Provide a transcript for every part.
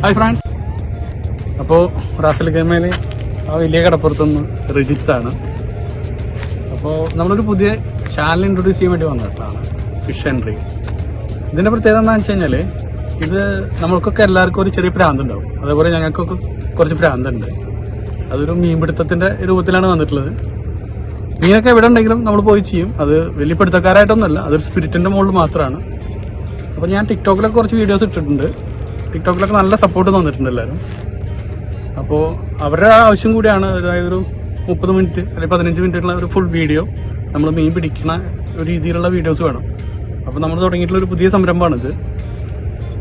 Hi friends. അപ്പോൾ Ras al ഗമയിൽ ആ വലിയ കടപ്പുറത്തുനിന്ന് റിജിത്താണ്. അപ്പോൾ നമ്മളൊരു പുതിയ ചാനൽ ഇൻട്രൊഡ്യൂസ് ചെയ്യാൻ വേണ്ടി വന്നിട്ടാണ് ഫിഷ് ആൻഡ് റീൽ. ഇതിൻ്റെ പ്രത്യേകത എന്താണെന്ന് വെച്ച് കഴിഞ്ഞാൽ ഇത് നമ്മൾക്കൊക്കെ എല്ലാവർക്കും ഒരു ചെറിയ ഭ്രാന്തുണ്ടാവും. അതേപോലെ ഞങ്ങൾക്കൊക്കെ കുറച്ച് ഭ്രാന്തുണ്ട്. അതൊരു മീൻപിടുത്തത്തിൻ്റെ രൂപത്തിലാണ് വന്നിട്ടുള്ളത്. മീനൊക്കെ എവിടെ ഉണ്ടെങ്കിലും നമ്മൾ പോയി ചെയ്യും. അത് വലിയ പിടുത്തക്കാരായിട്ടൊന്നുമല്ല, അതൊരു സ്പിരിറ്റിൻ്റെ മുകളിൽ മാത്രമാണ്. അപ്പോൾ ഞാൻ ടിക്ടോക്കിലൊക്കെ കുറച്ച് വീഡിയോസ് ഇട്ടിട്ടുണ്ട്. ടിക്ടോക്കിലൊക്കെ നല്ല സപ്പോർട്ട് തന്നിട്ടുണ്ട് എല്ലാവരും. അപ്പോൾ അവരുടെ ആവശ്യം കൂടിയാണ്. അതായത് ഒരു 30 മിനിറ്റ് അല്ലെങ്കിൽ 15 മിനിറ്റുള്ള ഒരു ഫുൾ വീഡിയോ നമ്മൾ മീൻ പിടിക്കുന്ന ഒരു രീതിയിലുള്ള വീഡിയോസ് വേണം. അപ്പോൾ നമ്മൾ തുടങ്ങിയിട്ടുള്ള ഒരു പുതിയ സംരംഭമാണിത്.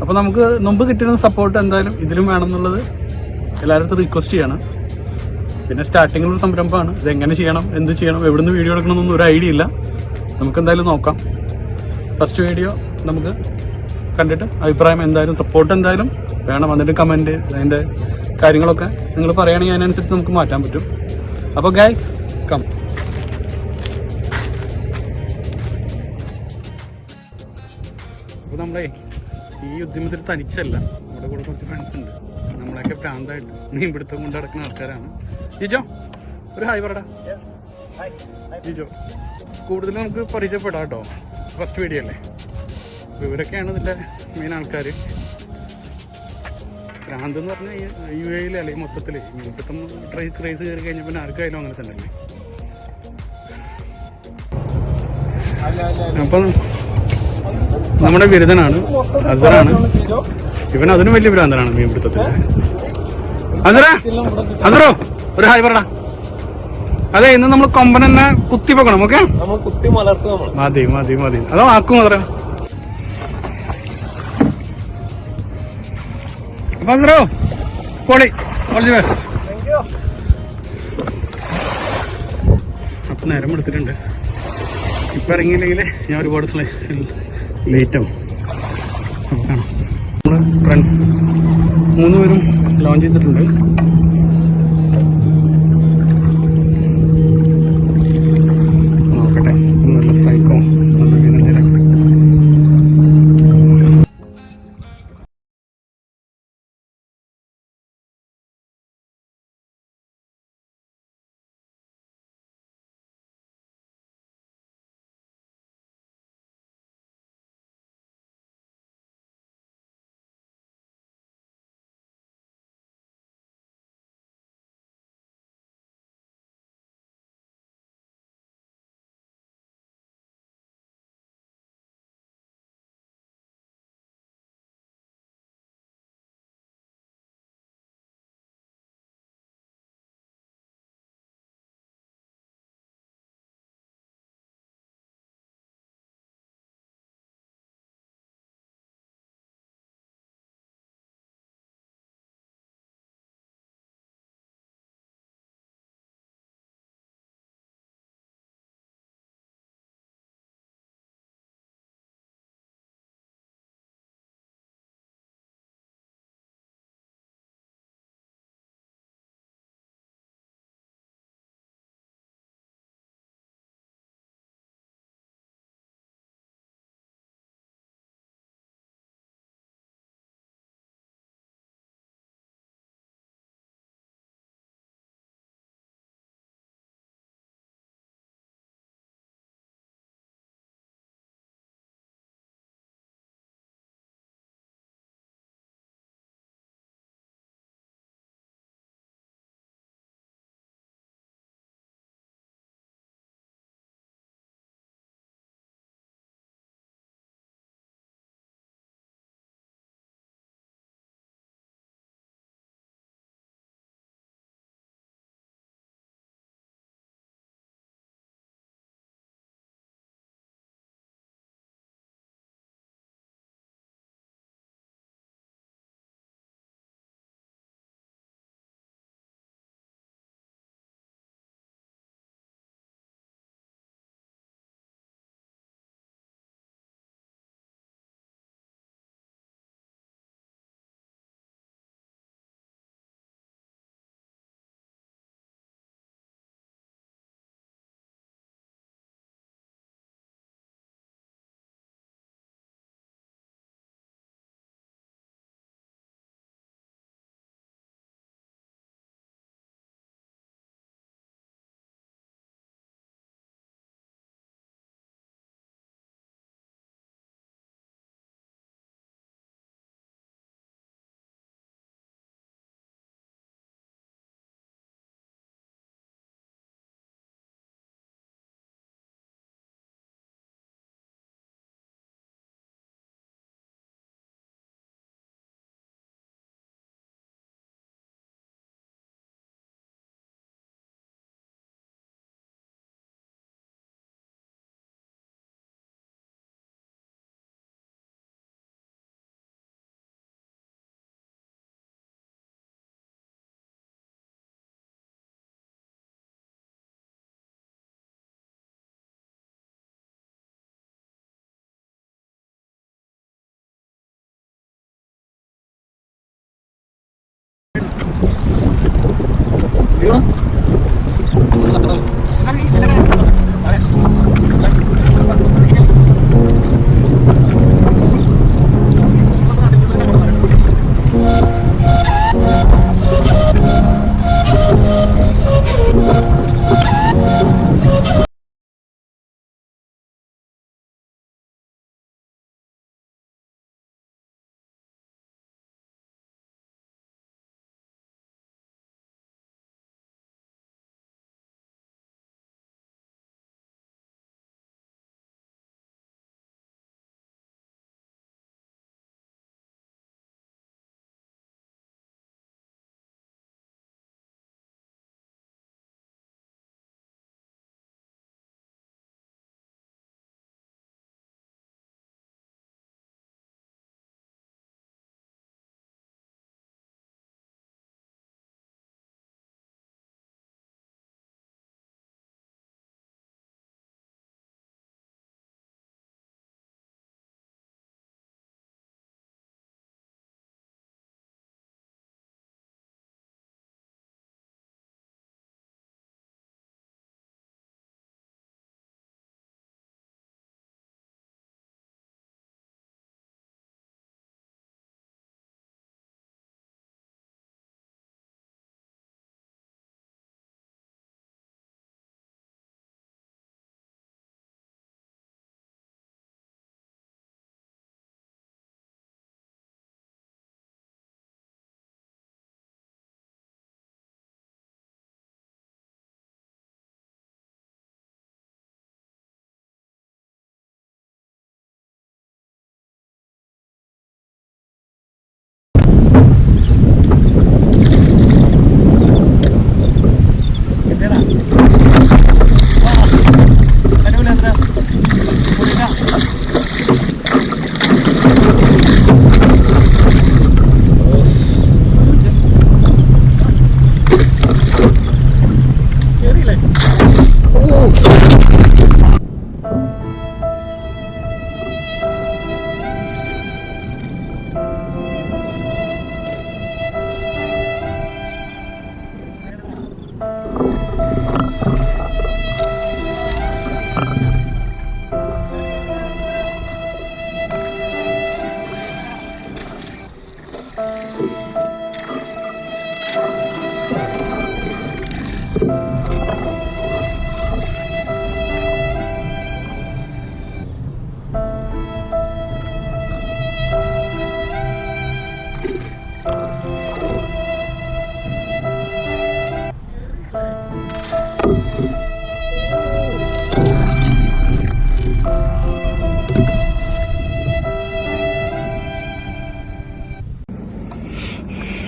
അപ്പോൾ നമുക്ക് മുമ്പ് കിട്ടിയിരുന്ന സപ്പോർട്ട് എന്തായാലും ഇതിലും വേണം എന്നുള്ളത് എല്ലാവരും റിക്വസ്റ്റ് ചെയ്യണം. പിന്നെ സ്റ്റാർട്ടിങ്ങിലൊരു സംരംഭമാണ്. ഇതെങ്ങനെ ചെയ്യണം, എന്ത് ചെയ്യണം, എവിടെ നിന്ന് വീഡിയോ എടുക്കണമെന്നൊന്നും ഒരു ഐഡിയ ഇല്ല. നമുക്ക് എന്തായാലും നോക്കാം. ഫസ്റ്റ് വീഡിയോ നമുക്ക് കണ്ടിട്ട് അഭിപ്രായം എന്തായാലും സപ്പോർട്ട് എന്തായാലും വേണം. അതിൻ്റെ കമൻറ്റ്, അതിൻ്റെ കാര്യങ്ങളൊക്കെ നിങ്ങൾ പറയുകയാണെങ്കിൽ അതിനനുസരിച്ച് നമുക്ക് മാറ്റാൻ പറ്റും. അപ്പോൾ ഗൈസ് കം. അപ്പോൾ നമ്മളെ ഈ ഉദ്യമത്തിൽ തനിച്ചല്ല, നമ്മുടെ കൂടെ കുറച്ച് ഫ്രണ്ട്സ് ഉണ്ട്. നമ്മളെയൊക്കെ ഭ്രാന്തായിട്ട് മീൻപിടുത്തം കൊണ്ട് നടക്കുന്ന ആൾക്കാരാണ്. ജിജോ ഒരു ഹായ് പറടാ. ജിജോ കൂടുതൽ നമുക്ക് പരിചയപ്പെടാം കേട്ടോ. ഫസ്റ്റ് വീഡിയോ അല്ലേ. ഇവരൊക്കെയാണ് ഇതിൻ്റെ മെയിൻ ആൾക്കാർ. ഭ്രാന്ത് എന്ന് പറഞ്ഞാൽ UAE അല്ലെങ്കിൽ മൊത്തത്തിൽ മീൻപിടുത്തം ക്രേസ് കയറി കഴിഞ്ഞപ്പോൾ പിന്നെ ആർക്കായാലും അങ്ങനെ തന്നെ അല്ലേ. അപ്പം നമ്മുടെ ബിരുദനാണ് അസറാണ്. ഇവൻ അതിനും വലിയ ഭ്രാന്തനാണ് മീൻപിടുത്തത്തിൽ. അസറോ ഒരു ഹായ് പറടാ. അതെ, ഇന്ന് നമ്മൾ കൊമ്പൻ തന്നെ കുത്തി വെക്കണം. ഓക്കെ, മതി മതി മതി. അതോ ആക്കും അത്ര. അസറോ പൊളി പൊളി. അപ്പൊ നേരം എടുത്തിട്ടുണ്ട്. ഇപ്പൊ ഇറങ്ങിയില്ലെങ്കിൽ ഞാൻ ഒരുപാട് ലേറ്റ് ആവും. നമ്മുടെ ഫ്രണ്ട്സ് 3 പേരും ലോഞ്ച് ചെയ്തിട്ടുണ്ട്.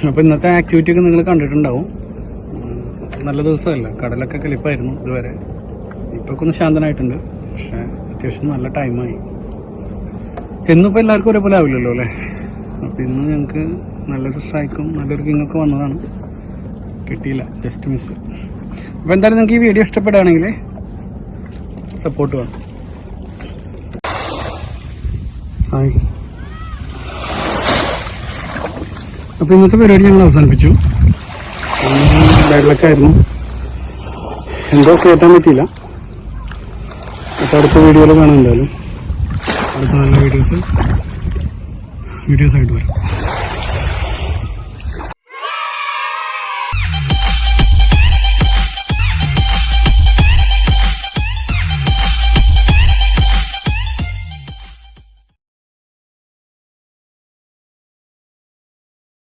അപ്പോൾ ഇന്നത്തെ ആക്ടിവിറ്റി ഒക്കെ നിങ്ങൾ കണ്ടിട്ടുണ്ടാവും. നല്ല ദിവസമല്ല, കടലൊക്കെ കലിപ്പായിരുന്നു ഇതുവരെ. ഇപ്പൊക്കെ ഒന്ന് ശാന്തനായിട്ടുണ്ട്, പക്ഷെ അത്യാവശ്യം നല്ല ടൈമായി. എന്നിപ്പോൾ എല്ലാവർക്കും ഒരേപോലെ ആവില്ലല്ലോ അല്ലേ. അപ്പോൾ ഇന്ന് ഞങ്ങൾക്ക് നല്ലൊരു സ്ട്രൈക്കും നല്ലൊരു കിങ്ങൊക്കെ വന്നതാണ്, കിട്ടിയില്ല, ജസ്റ്റ് മിസ്. അപ്പോൾ എന്തായാലും നിങ്ങൾക്ക് ഈ വീഡിയോ ഇഷ്ടപ്പെടുകയാണെങ്കിൽ സപ്പോർട്ട് വേണം. ഹായ്. അപ്പോൾ ഇന്നത്തെ പരിപാടി ഞങ്ങൾ അവസാനിപ്പിച്ചു. വെള്ളക്കായിരുന്നു, എന്തോ കേട്ടാൻ പറ്റിയില്ല. അപ്പോൾ അടുത്ത വീഡിയോയിൽ കാണാം. എന്തായാലും അടുത്ത നല്ല വീഡിയോസ് ആയിട്ട് വരാം.